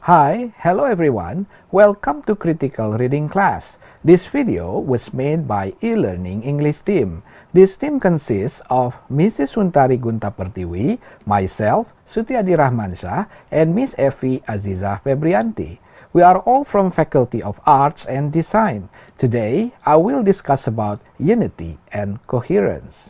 Hello everyone. Welcome to Critical Reading Class. This video was made by e-learning English team. This team consists of Mrs. Suntari Gunta Pertiwi, myself, Sutiadi Rahmansyah, and Miss Evi Aziza Febrianti. We are all from Faculty of Arts and Design. Today, I will discuss about unity and coherence.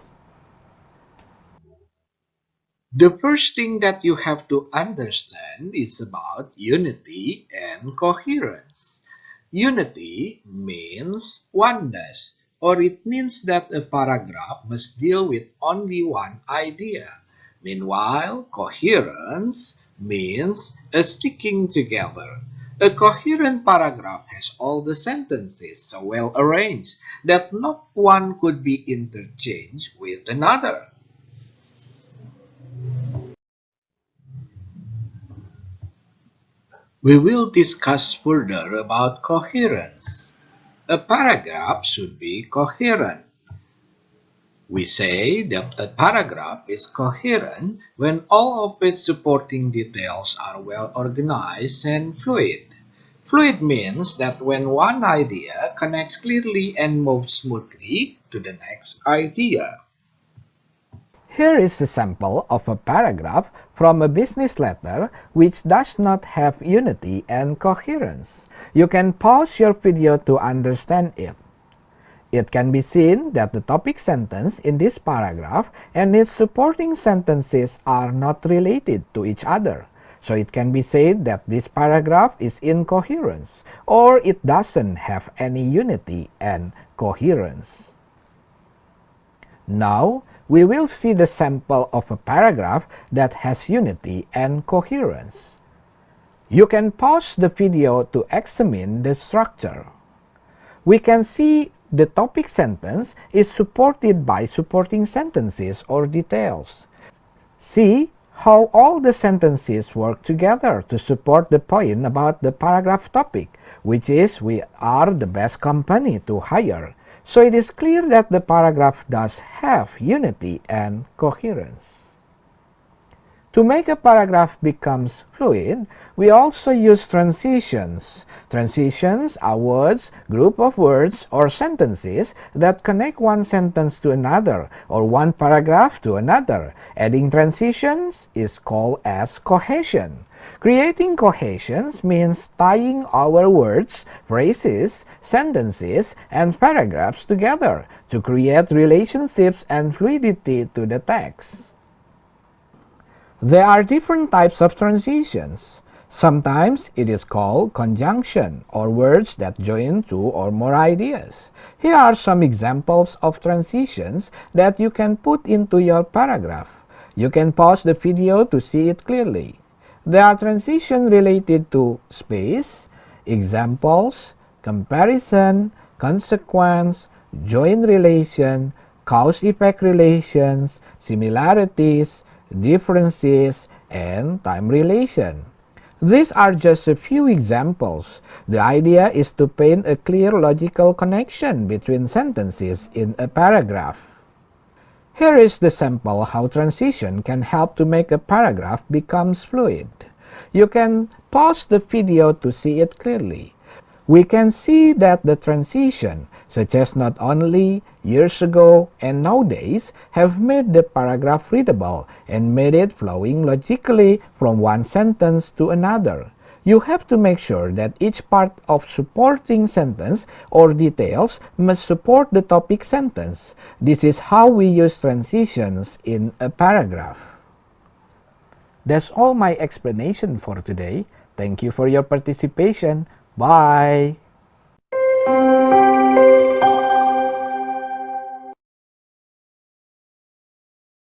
The first thing that you have to understand is about unity and coherence. Unity means oneness, or it means that a paragraph must deal with only one idea. Meanwhile, coherence means a sticking together. A coherent paragraph has all the sentences so well arranged that not one could be interchanged with another. We will discuss further about coherence. A paragraph should be coherent. We say that a paragraph is coherent when all of its supporting details are well organized and fluid. Fluid means that when one idea connects clearly and moves smoothly to the next idea. Here is a sample of a paragraph from a business letter which does not have unity and coherence. You can pause your video to understand it. It can be seen that the topic sentence in this paragraph and its supporting sentences are not related to each other. So it can be said that this paragraph is incoherent, or it doesn't have any unity and coherence. Now, we will see the sample of a paragraph that has unity and coherence. You can pause the video to examine the structure. We can see the topic sentence is supported by supporting sentences or details. See how all the sentences work together to support the point about the paragraph topic, which is we are the best company to hire. So it is clear that the paragraph does have unity and coherence. To make a paragraph becomes fluid, we also use transitions. Transitions are words, group of words, or sentences that connect one sentence to another or one paragraph to another. Adding transitions is called as cohesion. Creating cohesions means tying our words, phrases, sentences, and paragraphs together to create relationships and fluidity to the text. There are different types of transitions. Sometimes it is called conjunction, or words that join two or more ideas. Here are some examples of transitions that you can put into your paragraph. You can pause the video to see it clearly. There are transitions related to space, examples, comparison, consequence, joint relation, cause-effect relations, similarities, differences, and time relation. These are just a few examples. The idea is to paint a clear logical connection between sentences in a paragraph. Here is the sample how transition can help to make a paragraph becomes fluid. You can pause the video to see it clearly. We can see that the transition, such as not only years ago and nowadays, have made the paragraph readable and made it flowing logically from one sentence to another. You have to make sure that each part of supporting sentence or details must support the topic sentence. This is how we use transitions in a paragraph. That's all my explanation for today. Thank you for your participation. Bye!